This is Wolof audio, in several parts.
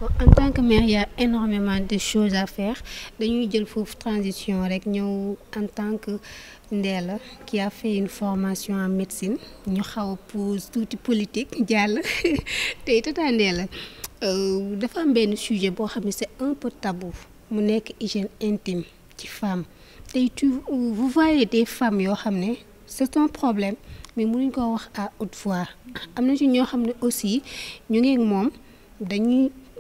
d'accord en tant que mère il y a énormément de choses à faire dañuy jël foofu transition rek ñëw en tant que Ndella qui a fait une formation en médecine ñu xaw a pose tuuti politique jàll tey tata Ndella dafa am benn sujet boo xam ne c'est un peu tabou mu nekk hygiène intime ci femme tey vous voyez des femmes yoo xam ne c'est un problème mais mënuñ ko wax à haute voix am na ci ñoo xam ne aussi ñu ngi ak moom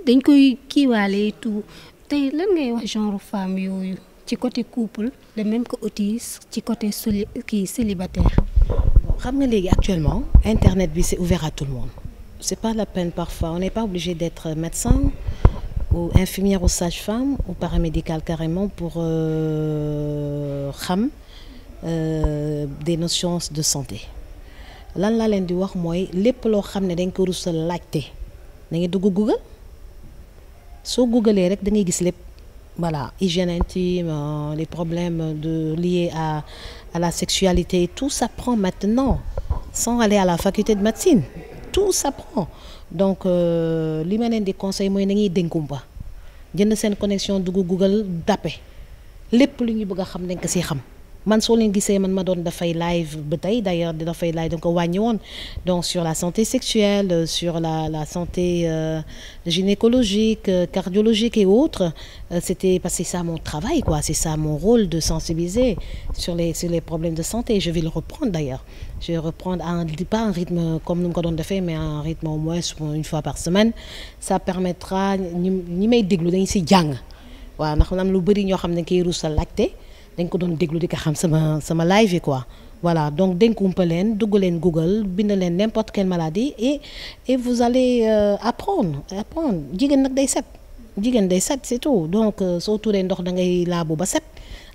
dañ koy kiiwaale tout tey lan ngay wax genre femme yooyu ci côté couple de même que autis ci côté célibataire. xam nga léegi actuellement internet bi c'est ouvert à tout le monde c'est pas la peine parfois on n'est pas obligé d'être médecin ou infirmière ou sage-femme ou paramédical carrément pour xam des notions de santé lan laa leen di wax mooy lépp loo xam ne dañ ko rus a laajte da ngay dugg Google soo googlee rek da ngay gis lépp voilà hygiène intime les problèmes liés à la sexualité tout s'apprend maintenant sans aller à la faculté de médecine tout s'apprend donc li ma leen di conseil mooy nañuy dénkumpa jënd seen connexion dugg Google dappe lépp lu ñu bëgg a xam dañ ko siy xam man soo leen gisee man ma doon dafay live ba tey d'ailleurs di dafay live da ko wàññi woon donc sur la santé sexuelle sur la santé gynécologique cardiologique et autres c'était parce que c'est ça mon travail quoi c'est ça mon rôle de sensibiliser sur les problèmes de santé je vais le reprendre d'ailleurs je vais reprendre pas un rythme comme nu mu ko doon defee mais un rythme au moins une fois par semaine ça permettra ñi may déglu dañ si jàng waaw ndax am lu bëri ñoo xam ne koy ruus a laajte dañ ko doon déglu di ko xam sama live yi quoi voilà donc dénkumpa leen dugg leen Google bind leen n'importe quelle maladie et vous allez apprendre jigéen nag day set c'est tout donc soo turee ndox da ngay laabu ba set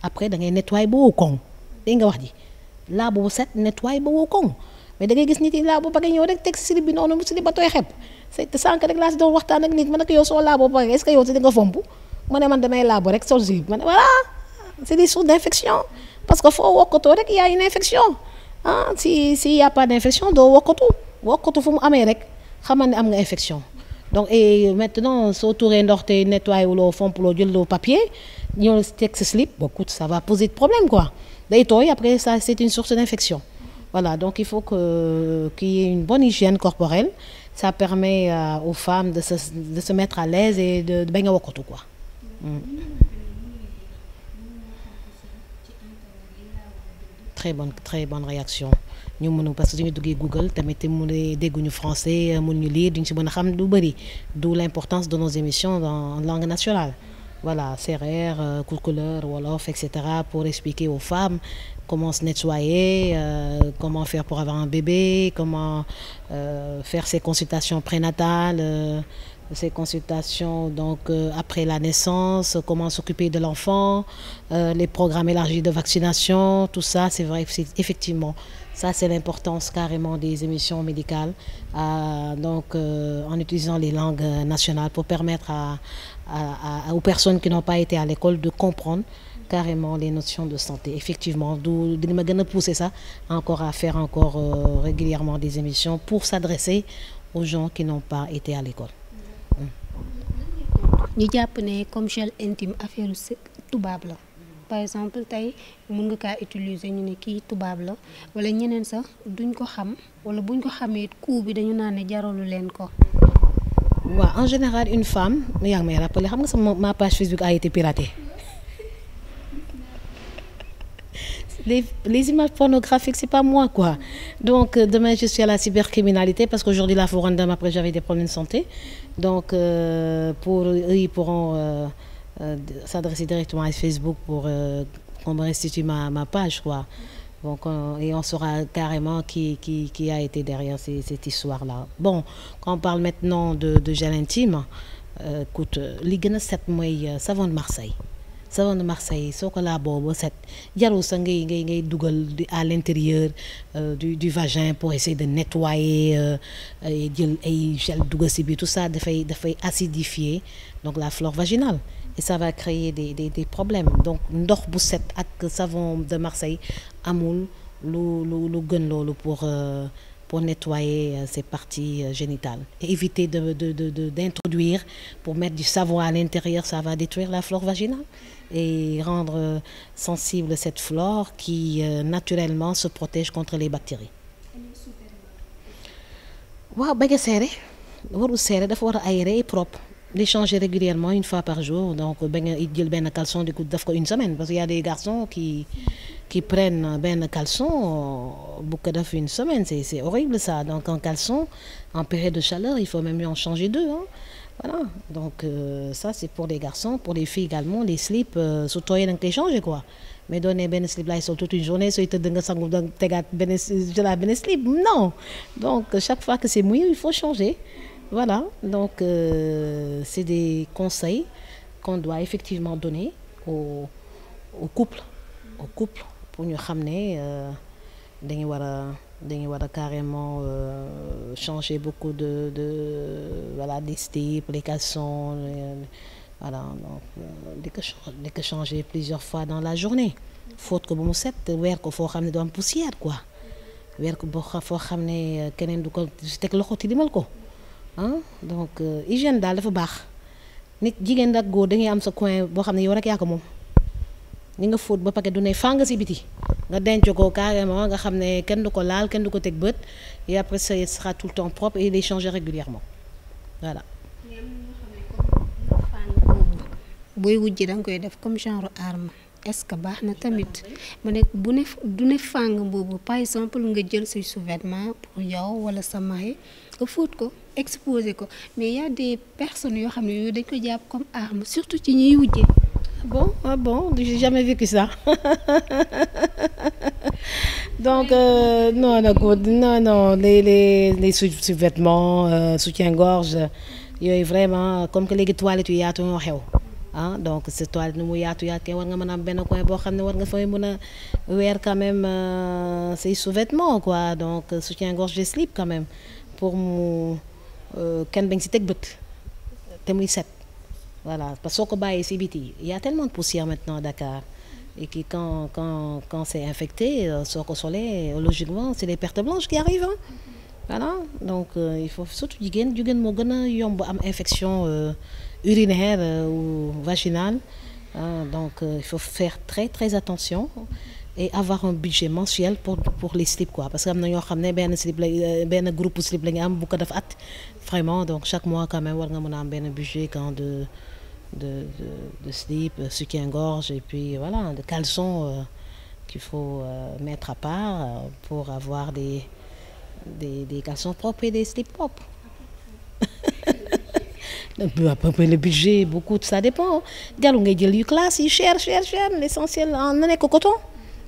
après da ngay nettoyer ba wow koŋ dégg nga wax ji laabu ba set nettoyer ba wow koŋ mais da ngay gis nit yi laabu ba nga ñëw rek teg slip bi noonu slip ba tooy xepp c'est sànq rek laa si doon waxtaan ak nit ma ne ko yow soo laabu ba est-ce que yow si di nga fomp mu ne man damay laabu rek sol slip ma ne voilà c'est des sources d'infection parce que foo wokkatoo rek y a une infection si y a pas d'infection doo wokkatu fu mu amee rek xamal ne am nga infection donc et maintenant soo turee ndox te nettoyé wuloo fompuloo jëloo papier ñëw teg sa slip bon écoute ça va poser de problème quoi day tooy après ça c'est une source d'infection voilà donc il faut qu'il y ait une bonne hygiène corporelle ça permet aux femmes de se mettre à l'aise et de bañ a wokkatu quoi. très bonne réaction ñu mënu parce que suñu duggee Google tamit mu ne dégguñu français mun ñu lire duñ ci mën a xam lu bëri d'où l'importance de nos émissions en langue nationale voilà sérère couleur wolof etc pour expliquer aux femmes comment se nettoyer comment faire pour avoir un bébé comment faire ses consultations prénatales ces consultations donc après la naissance comment s'occuper de l'enfant les programmes élargis de vaccination tout ça c'est vrai effectivement ça c'est l'importance carrément des émissions médicales donc en utilisant les langues nationales pour permettre aux personnes qui n'ont pas été à l'école de comprendre carrément les notions de santé effectivement du dina ma gën a pousser ça encore à faire encore régulièrement des émissions pour s'adresser aux gens qui n'ont pas été à l'école. ñu jàpp ne comme gel intime affaire tubaab la par exemple tey mën nga kaa utiliser ñu ne kii tubaab la wala ñeneen sax duñ ko xam wala buñ ko xamee coût bi dañu naan ne jaralu leen ko. waaw en général une femme yaa ngi may rappeler xam nga sama ma page Facebook a été piratée. Les images pornographiques c'est pas moi quoi donc demain je suis à la cybercriminalité parce qu'aujourd'hui la Forandam après j'avais des problèmes de santé donc pour eux ils pourront s'adresser directement à Facebook pour qu'on me restitue ma page quoi donc et on saura carrément qui a été derrière cette histoire là bon quand on parle maintenant de gel intime écoute li gën a set mooy savon de Marseille soo ko laa boobu set jarul sa ngay dugal à l'intérieur du vagin pour essayer de nettoyer jël ay gel dugal si biir tout ça dafay acidifier donc la flore vaginale et ça va créer des problèmes donc ndox bu set ak savon de Marseille amul lu gën loolu pour nettoyer ses parties génitales et éviter d'introduire pour mettre du savon à l'intérieur. Ça va détruire la flore vaginale et rendre sensible cette flore qui naturellement se protège contre les bactéries. waaw bañ a serré warul serré dafa war a aéré et propre di changer régulièrement une fois par jour donc bañ a jël benn caleçon di ko def ko une semaine parce qu'il y a des garçons qui prennent benn caleçon bu ko def une semaine c'est horrible ça donc un caleçon en période de chaleur il faut même en changer deux hein. Voilà donc ça c'est pour les garçons. Pour les filles également les slips su tooyee da nga koy changer quoi mais doonee benn slip laay sol toute une journée sooy tëdd nga sangu da tegaat benn slip non donc chaque fois que c'est mouillé il faut changer voilà donc c'est des conseils qu'on doit effectivement donner au couple pour ñu xam ne dañu war a carrément changer beaucoup de voilà des slips les caleçons voilà donc di ko changer plusieurs fois dans la journée fóot ko ba mu set weer ko foo xam ne du am poussière quoi weer ko foo xam ne keneen du ko teg loxo tilimal ko ah donc hygiène daal dafa baax nit jigéen ak góor dañuy am sa coin boo xam ne yow rek yaa ko moom ni nga fóot ba pare du ne fang si biti nga denc ko carrément nga xam ne kenn du ko laal kenn du ko teg bët et après ça sera tout le temps propre et les changer régulièrement voilà. booy wujj da nga koy def comme genre arme est-ce que baax na tamit mu ne du ne fàng boobu par exemple nga jël say sous-vêtements pour yow wala sa mari nga fóot ko exposer ko mais y a des personnes yoo xam ne yooyu dañ ko jàpp comme arme surtout ci ñuy wujje. Bon, j'ai jamais vécu ça. Donc, non, les sous-vêtements, soutien-gorge, yooyu vraiment comme que léegi toilettes yu yaatu ñoo xew ah donc c'est toilette nu mu yaatu kay war nga mën a am benn coin boo xam ne war nga fay mën a weer quand même say sous-vêtements quoi donc soutien-gorge de slip quand même pour mu kenn bañ si teg bët te muy set. Voilà parce que soo ko bàyyee ci biti il y a tellement de poussière maintenant à Dakar et que quand c'est infecté soo ko solee logiquement c'est les pertes blanches qui arrivent hein. Voilà donc il faut surtout jigéen moo gën a yomb am infection urinaire ou vaginale donc il faut faire très très attention et avoir un budget mensuel pour les slips quoi parce que am na ñoo xam ne benn slip la benn groupe slip la ñu am bu ko def at vraiment donc chaque mois quand même war nga mën a am benn budget quand de slip, soutien-gorge et puis voilà de caleçons qu'il faut mettre à part pour avoir des caleçons propres et des slips propres. À peu près le budget beaucoup ça dépend jarul ngay jël yu classe yi cher l'essentiel na nekk coton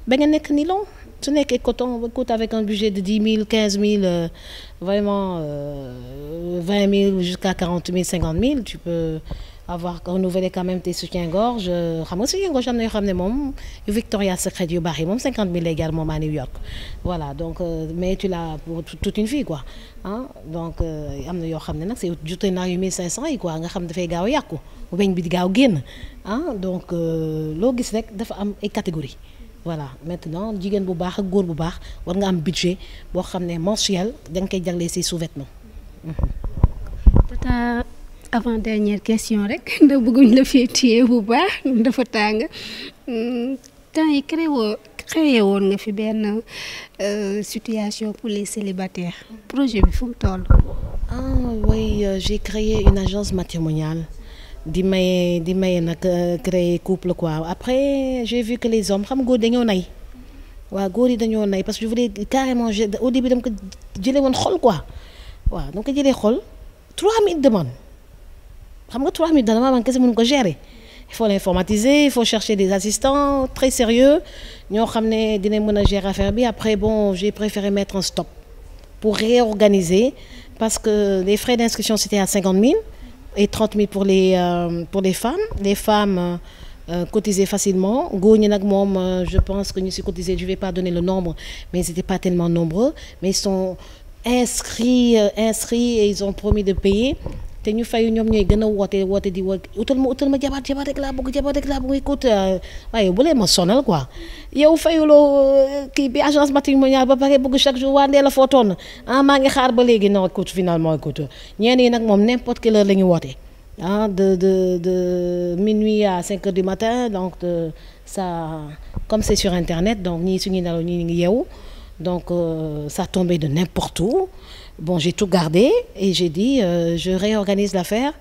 ba nga nekk nylon su nekkee coton ba coûte avec un budget de 10 000 15 000 vraiment 20 000 jusqu'à 40 000 50 000 tu peux avoir renouvelé quand même tes soutiens-gorge xam nga soutien-gorge am na yoo xam ne moom yu Victoria's Secret yu baax yi moom 50 000 lay jar moom à New York voilà donc mais tu l'as pour toute une vie quoi ah donc am na yoo xam ne nag c'est jutee naa yu 1500 yi quoi nga xam dafay gaaw a yàqu weñ bi di gaaw génn ah donc loo gis rek dafa am ay catégories voilà maintenant jigéen bu baax ak góor bu baax war nga am budget boo xam ne mensuel da nga koy jagleel ci sous-vêtements. Avant dernière question rek ndax bëgguñ la fee téye bu baax dafa tàng temps yi créé woon nga fi benn situation pour les célibataires projet bi fu mu toll. Oui j'ai créé une agence matrimoniale di maye nag créer couple quoi après j'ai vu que les hommes xam góor dañoo nay waaw góor yi dañoo nay parce que je voulais carrément au début dama ko jëlee woon xol quoi waaw dama ko jëlee xol 3000 demandes. xam nga 3000 dana man kese mënu ko gérer il faut l'informatiser il faut chercher des assistants très sérieux ñoo xam ne dinañ mën a gérer affaire bi après bon j'ai préféré mettre un stop pour réorganiser parce que les frais d'inscription c'était à 50 000 et 30 000 pour les femmes. Les femmes cotisaient facilement góor ñi nag moom je pense que ñu si cotiser je vais pas donner le nombre mais ils étaient pas tellement nombreux mais ils sont inscrits et ils ont promis de payer. te ñu fayu ñoom ñooy gën a woote di utal ma jabar rek laa bëgg écoute waaye bu leen ma sonal quoi yow fayuloo kii bi agence matrimoniale ba pare bëgg chaque jour waa ndee la foo toon maa ngi xaar ba léegi non écoute finalement écoute ñeen yi nag moom n'importe quelle heure la ñu woote de minuit à 5 heures du matin donc ça comme c'est sur internet donc ñii suñuy nelaw ñii ngi yeewu donc ça tombait de n'importe où bon j'ai tout gardé et j'ai dit je réorganise l'affaire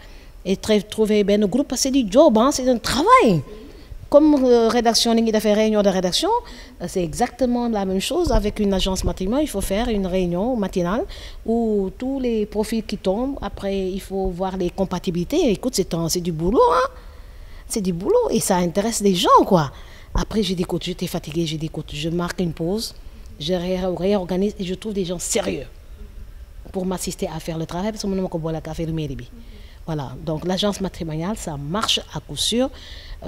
et trouver benn groupe parce que c'est du job c'est un travail comme rédaction ni ngi defee réunion de rédaction c'est exactement la même chose avec une agence matrimoniale il faut faire une réunion matinale où tous les profils qui tombent après il faut voir les compatibilités écoute c'est du boulot c'est du boulot et ça intéresse les gens quoi après j'ai dit écoute j'étais fatiguée j'ai dit écoute je marque une pause je réorganise et je trouve des gens sérieux pour m'assister à faire le travail parce que mënuma ko boole ak affaire mairie bi voilà donc l'agence matrimoniale ça marche à coup sûr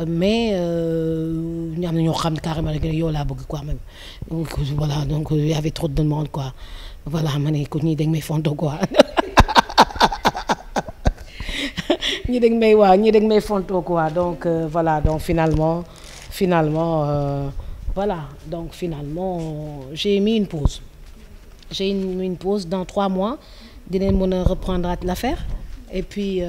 mais ñu am na ñoo xam ne carrément rek yow laa bëgg quoi même voilà donc il y avait trop de demandes quoi voilà ma ne ko ñii dañ may fonto quoi ñii dañ may fonto quoi donc voilà donc finalement voilà donc finalement j'ai mis une pause dans 3 mois dinañ mën a reprendre l'affaire et puis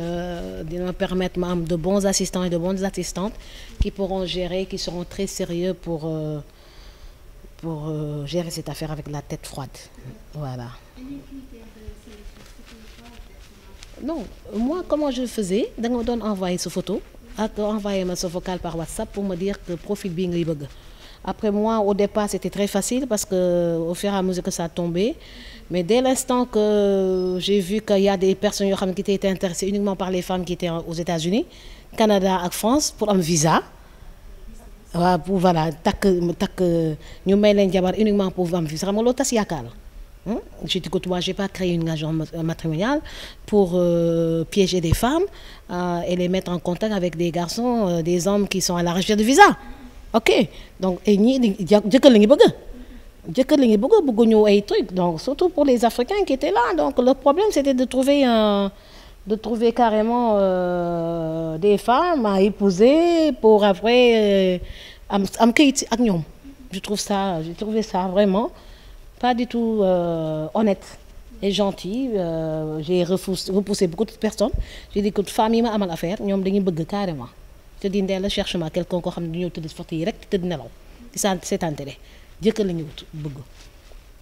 dina permettre ma am de bons assistants et de bonnes assistantes qui pourront gérer qui seront très sérieux pour gérer cette affaire avec la tête froide voilà. Non moi comment je faisais da nga doon envoyer sa photo ak envoyer ma sa vocal par WhatsApp pour me dire que profil bii ngay bëgg après moi au départ c'était très facile parce que au fur et à mesure que ça tombait mais dès l'instant que j'ai vu qu'il y a des personnes yoo xam ne qui étaient intéressées uniquement par les femmes qui étaient aux États-Unis Canada ak France pour am visa waaw pour voilà takk ñu may leen jabar uniquement pour am visa xam nga loolu tas yaakaar la j'ai dit que toi j'ai pas créé une agence matrimoniale pour piéger des femmes et les mettre en contact avec des garçons des hommes qui sont à la recherche de visa ok donc et ñii jëkkër la ñu bëgguñu ay trucs donc surtout pour les Africains qui étaient là donc le problème c'était de trouver carrément des femmes à épouser pour après am kayit ak ñoom j'ai trouvé ça vraiment pas du tout honnête et gentil j'ai repoussé beaucoup de personnes j'ai dit que femmes yi ma amal affaire ñoom dañuy bëgg carrément te di ndee la cherchement quelqu'un koo xam ne du ñëw tëdd photo yi rek tëdd nelaw di seetaan télé jëkkër la ñu wut bëgg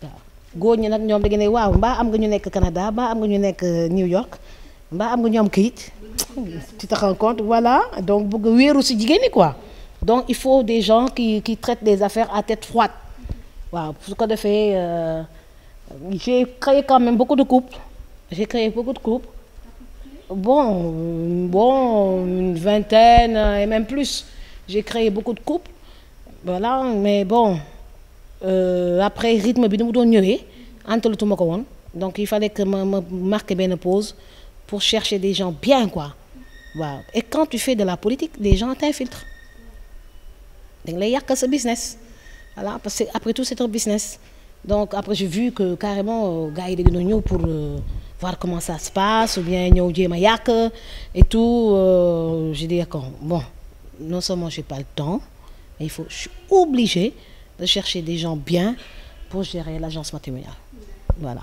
waaw góor ñi nag ñoom da ngeen ne waaw mbaa am nga ñu nekk Canada mbaa am nga ñu nekk New York mbaa am nga ñu am këyit tu te rends compte voilà donc bëgg wéeru si jigéen ñi quoi donc il faut des gens qui traitent les affaires à tête froide waaw su ko defee j'ai créé quand même beaucoup de couples bon une vingtaine et même plus j'ai créé beaucoup de couples voilà mais bon après rythme bi ni mu doon ñëwee antalatuma ko woon donc il fallait que ma marquer benn pause pour chercher des gens bien quoi waaw et quand tu fais de la politique les gens t'infiltrent dañ lay yàq sa business voilà parce que après tout c'est un business donc après j'ai vu que carrément gars yi dañu ñëw pour voir comment ça se passe ou bien ñëw jéem a yàq et tout j'ai dit bon non seulement j'ai pas le temps mais je suis obligée de chercher des gens bien pour gérer l'agence matrimoniale voilà